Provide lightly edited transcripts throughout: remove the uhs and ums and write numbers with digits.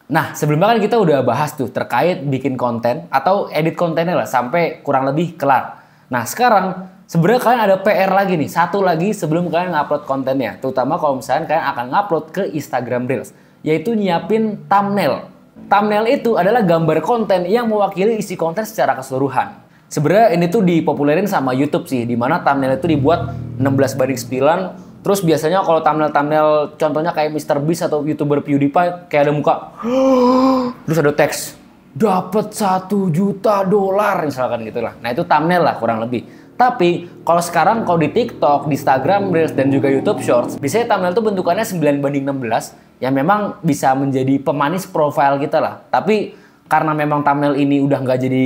Nah, sebelumnya kan kita udah bahas tuh terkait bikin konten atau edit kontennya lah sampai kurang lebih kelar. Nah, sekarang sebenarnya kalian ada PR lagi nih, satu lagi sebelum kalian ngupload kontennya. Terutama kalau misalnya kalian akan ngupload ke Instagram Reels, yaitu nyiapin thumbnail. Thumbnail itu adalah gambar konten yang mewakili isi konten secara keseluruhan. Sebenarnya ini tuh dipopulerin sama YouTube sih, dimana thumbnail itu dibuat 16:9. Terus biasanya kalau thumbnail contohnya kayak MrBeast atau YouTuber PewDiePie kayak ada muka terus ada teks dapat $1 juta misalkan gitulah. Nah, itu thumbnail lah kurang lebih. Tapi kalau sekarang kalau di TikTok, di Instagram Reels dan juga YouTube Shorts, biasanya thumbnail itu bentukannya 9:16 yang memang bisa menjadi pemanis profile kita lah. Tapi karena memang thumbnail ini udah nggak jadi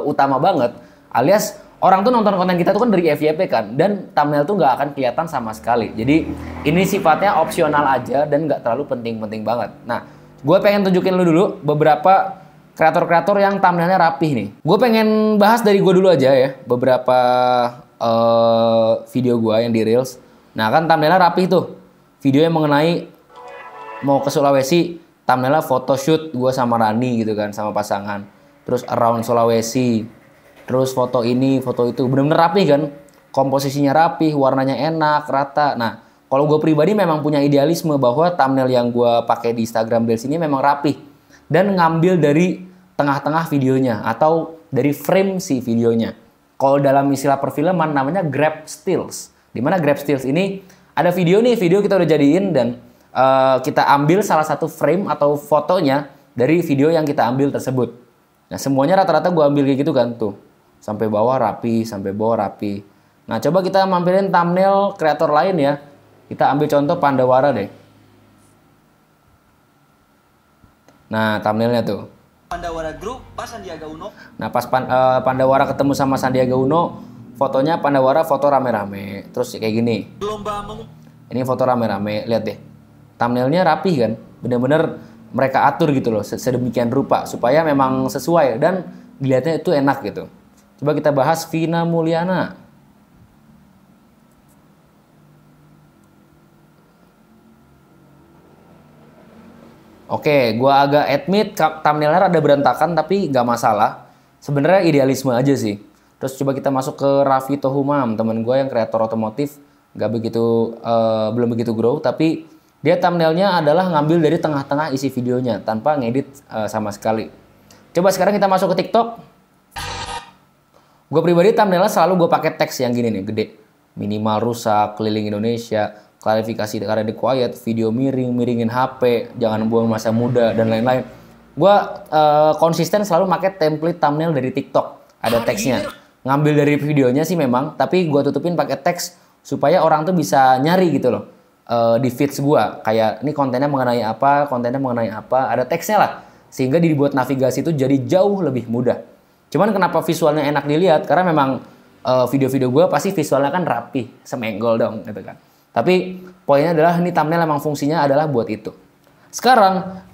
utama banget, alias orang tuh nonton konten kita tuh kan dari FYP kan, dan thumbnail tuh nggak akan kelihatan sama sekali. Jadi ini sifatnya opsional aja dan nggak terlalu penting-penting banget. Nah, gue pengen tunjukin lu dulu beberapa kreator-kreator yang thumbnailnya rapih nih. Gue pengen bahas dari gue dulu aja ya, beberapa video gue yang di Reels. Nah kan thumbnailnya rapih tuh. Video yang mengenai mau ke Sulawesi, thumbnailnya photoshoot gue sama Rani gitu kan, sama pasangan. Terus around Sulawesi. Terus foto ini, foto itu, bener-bener rapi kan. Komposisinya rapi, warnanya enak, rata. Nah, kalau gue pribadi memang punya idealisme bahwa thumbnail yang gue pakai di Instagram Reels ini memang rapi. Dan ngambil dari tengah-tengah videonya, atau dari frame si videonya. Kalau dalam istilah perfilman namanya grab stills. Dimana grab stills ini, ada video nih, video kita udah jadiin dan kita ambil salah satu frame atau fotonya dari video yang kita ambil tersebut. Nah, semuanya rata-rata gue ambil kayak gitu kan, tuh. Sampai bawah rapi, sampai bawah rapi. Nah, coba kita mampilin thumbnail kreator lain ya. Kita ambil contoh Pandawara deh. Nah, thumbnailnya tuh. Pandawara Group, pas Sandiaga Uno. Nah, pas Pandawara ketemu sama Sandiaga Uno, fotonya Pandawara foto rame-rame. Terus kayak gini. Ini foto rame-rame, lihat deh. Thumbnailnya rapi kan? Bener-bener mereka atur gitu loh, sedemikian rupa. Supaya memang sesuai dan dilihatnya itu enak gitu. Coba kita bahas Vina Mulyana. Oke, gua agak admit thumbnailnya rada berantakan tapi nggak masalah. Sebenarnya idealisme aja sih. Terus coba kita masuk ke Raffi Tohumam, temen gue yang kreator otomotif, nggak begitu belum begitu grow, tapi dia thumbnailnya adalah ngambil dari tengah-tengah isi videonya tanpa ngedit sama sekali. Coba sekarang kita masuk ke TikTok. Gue pribadi thumbnailnya selalu gue pakai teks yang gini nih, gede. Minimal rusak, keliling Indonesia, klarifikasi karena di quiet, video miring, miringin HP, jangan buang masa muda, dan lain-lain. Gue konsisten selalu pakai template thumbnail dari TikTok. Ada teksnya. Ngambil dari videonya sih memang, tapi gue tutupin pakai teks supaya orang tuh bisa nyari gitu loh. Di feeds gue. Kayak ini kontennya mengenai apa, ada teksnya lah. Sehingga dibuat navigasi itu jadi jauh lebih mudah. Cuman kenapa visualnya enak dilihat? Karena memang video-video gue pasti visualnya kan rapi, semenggol dong gitu kan. Tapi poinnya adalah ini thumbnail memang fungsinya adalah buat itu. Sekarang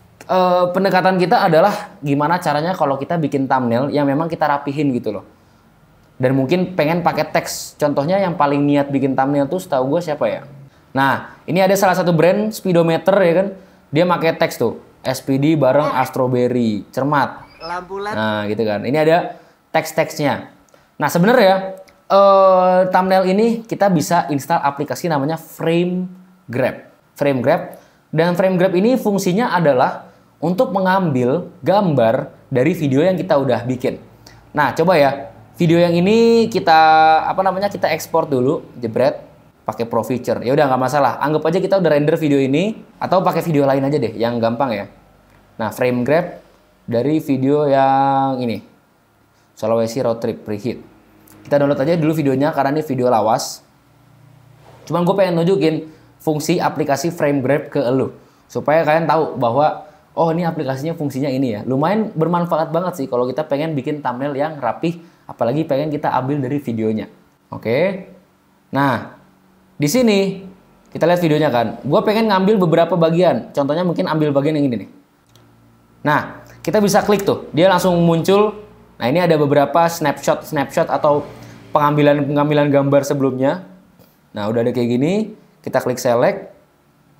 pendekatan kita adalah gimana caranya kalau kita bikin thumbnail yang memang kita rapihin gitu loh. Dan mungkin pengen pakai teks. Contohnya yang paling niat bikin thumbnail tuh setahu gue siapa ya? Nah, ini ada salah satu brand speedometer ya kan. Dia pakai teks tuh. SPD bareng Astroberry, cermat. Nah gitu kan, ini ada teks-teksnya. Nah sebenarnya thumbnail ini kita bisa install aplikasi namanya Frame Grab. Dan Frame Grab ini fungsinya adalah untuk mengambil gambar dari video yang kita udah bikin. Nah coba ya, video yang ini kita kita ekspor dulu, jebret, pakai Pro Feature. Ya udah nggak masalah, anggap aja kita udah render video ini atau pakai video lain aja deh, yang gampang ya. Nah Frame Grab dari video yang ini, Sulawesi Road Trip Preheat. Kita download aja dulu videonya karena ini video lawas. Cuman gue pengen nunjukin fungsi aplikasi Frame Grab ke elu. Supaya kalian tahu bahwa, oh ini aplikasinya fungsinya ini ya. Lumayan bermanfaat banget sih kalau kita pengen bikin thumbnail yang rapih. Apalagi pengen kita ambil dari videonya. Oke. Nah, di sini kita lihat videonya kan. Gue pengen ngambil beberapa bagian. Contohnya mungkin ambil bagian yang ini nih. Nah, kita bisa klik tuh, dia langsung muncul. Nah ini ada beberapa snapshot atau pengambilan gambar sebelumnya. Nah udah ada kayak gini, kita klik select,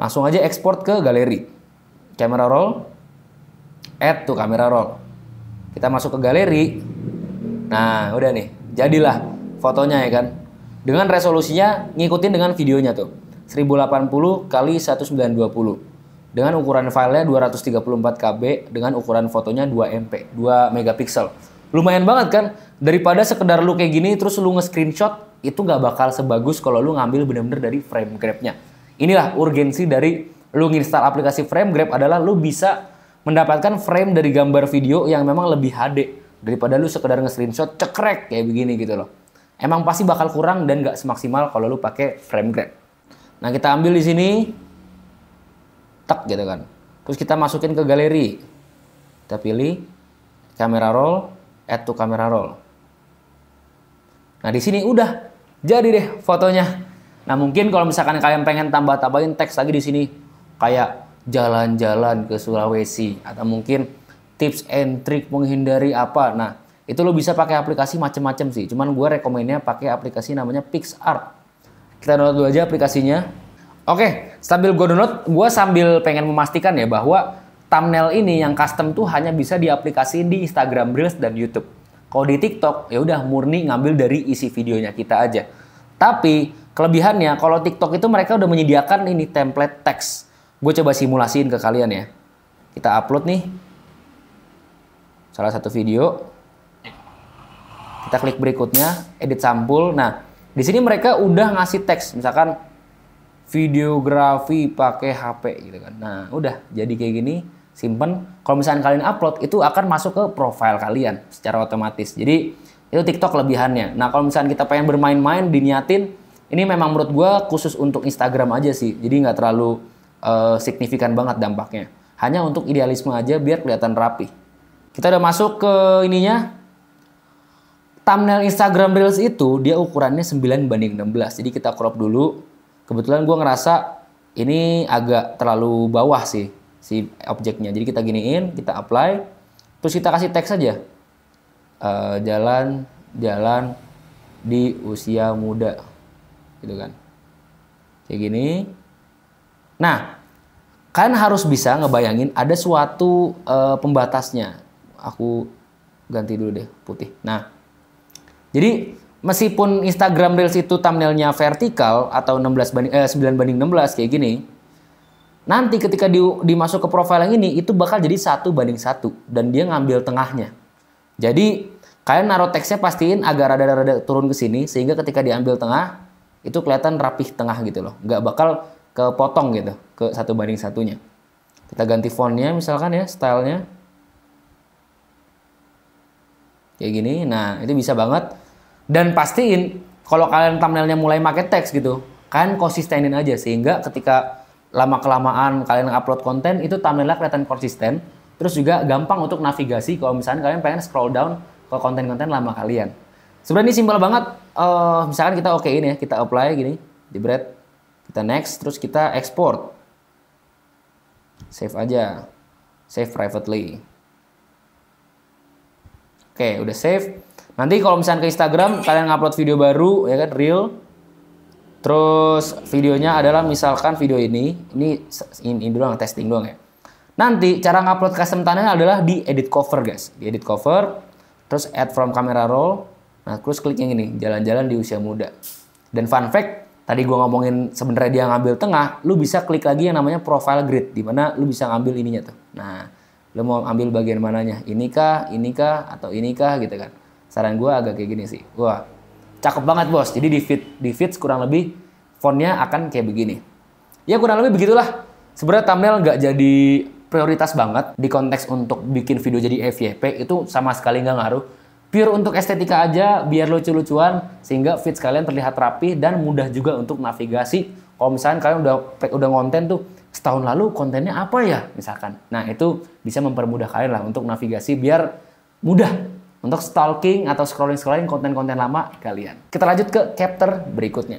langsung aja export ke galeri. Camera roll. add to camera roll. Kita masuk ke galeri. Nah, udah nih. Jadilah fotonya ya kan. Dengan resolusinya ngikutin dengan videonya tuh. 1080 kali 1920. Dengan ukuran filenya 234 KB dengan ukuran fotonya 2 MP, 2 megapiksel. Lumayan banget kan? Daripada sekedar lu kayak gini terus lu nge-screenshot, itu nggak bakal sebagus kalau lu ngambil bener-bener dari frame grab-nya. Inilah urgensi dari lu nginstal aplikasi frame grab adalah lu bisa mendapatkan frame dari gambar video yang memang lebih HD daripada lu sekedar nge-screenshot cekrek kayak begini gitu loh. Emang pasti bakal kurang dan nggak semaksimal kalau lu pakai frame grab. Nah, kita ambil di sini, tak gitu kan. Terus kita masukin ke galeri. Kita pilih camera roll, add to camera roll. Nah, di sini udah jadi deh fotonya. Nah, mungkin kalau misalkan kalian pengen tambah-tambahin teks lagi di sini kayak jalan-jalan ke Sulawesi atau mungkin tips and trick menghindari apa. Nah, itu lo bisa pakai aplikasi macem-macem sih. Cuman gue rekomennya pakai aplikasi namanya PixArt. Kita download dulu aja aplikasinya. Oke, sambil gue download, gue sambil pengen memastikan ya bahwa thumbnail ini yang custom tuh hanya bisa diaplikasiin di Instagram Reels dan YouTube. Kalau di TikTok, ya udah murni ngambil dari isi videonya kita aja. Tapi kelebihannya, kalau TikTok itu mereka udah menyediakan ini template teks. Gue coba simulasiin ke kalian ya. Kita upload nih salah satu video. Kita klik berikutnya, edit sampul. Nah, di sini mereka udah ngasih teks, misalkan videografi pakai HP gitu kan. Nah, udah jadi kayak gini, simpen. Kalau misalkan kalian upload, itu akan masuk ke profile kalian secara otomatis. Jadi, itu TikTok kelebihannya. Nah, kalau misalkan kita pengen bermain-main, diniatin, ini memang menurut gue khusus untuk Instagram aja sih. Jadi nggak terlalu signifikan banget dampaknya. Hanya untuk idealisme aja biar kelihatan rapi. Kita udah masuk ke ininya. Thumbnail Instagram Reels itu dia ukurannya 9:16. Jadi kita crop dulu. Kebetulan gue ngerasa ini agak terlalu bawah sih si objeknya. Jadi kita giniin, kita apply. Terus kita kasih teks aja. Jalan di usia muda. Gitu kan. Kayak gini. Nah, kalian harus bisa ngebayangin ada suatu pembatasnya. Aku ganti dulu deh putih. Nah, jadi meskipun Instagram Reels itu thumbnailnya vertikal atau 9:16 kayak gini, nanti ketika dimasuk ke profile yang ini itu bakal jadi 1:1 dan dia ngambil tengahnya. Jadi kalian naruh teksnya pastiin agak rada-rada turun ke sini sehingga ketika diambil tengah itu kelihatan rapih tengah gitu loh. Nggak bakal kepotong gitu ke 1:1-nya. Kita ganti fontnya misalkan ya, stylenya. Kayak gini. Nah, itu bisa banget. Dan pastiin kalau kalian thumbnailnya mulai pakai teks gitu, kalian konsistenin aja sehingga ketika lama-kelamaan kalian upload konten itu thumbnailnya kelihatan konsisten. Terus juga gampang untuk navigasi kalau misalnya kalian pengen scroll down ke konten-konten lama kalian. Sebenarnya ini simpel banget. Misalkan kita okein ya, kita apply gini, jebret, kita next, terus kita export, save aja, save privately. Oke, udah save. Nanti kalau misalnya ke Instagram, kalian ngupload video baru, ya kan, reel. Terus videonya adalah misalkan video ini doang, testing doang ya. Nanti cara ngupload custom thumbnail adalah di edit cover guys. Di edit cover, terus add from camera roll. Nah, terus klik yang ini, jalan-jalan di usia muda. Dan fun fact, tadi gue ngomongin sebenarnya dia ngambil tengah, lu bisa klik lagi yang namanya profile grid, di mana lu bisa ngambil ininya tuh. Nah, lu mau ambil bagian mananya? Inikah, atau inikah gitu kan. Saran gue agak kayak gini sih. Wah, cakep banget bos. Jadi di feed kurang lebih fontnya akan kayak begini. Ya kurang lebih begitulah. Sebenarnya thumbnail nggak jadi prioritas banget di konteks untuk bikin video jadi FYP. Itu sama sekali nggak ngaruh. Pure untuk estetika aja, biar lucu-lucuan. Sehingga feed kalian terlihat rapi dan mudah juga untuk navigasi. Kalau misalnya kalian udah ngonten tuh, setahun lalu kontennya apa ya misalkan. Nah itu bisa mempermudah kalian lah untuk navigasi biar mudah untuk stalking atau scrolling konten-konten lama kalian. Kita lanjut ke chapter berikutnya.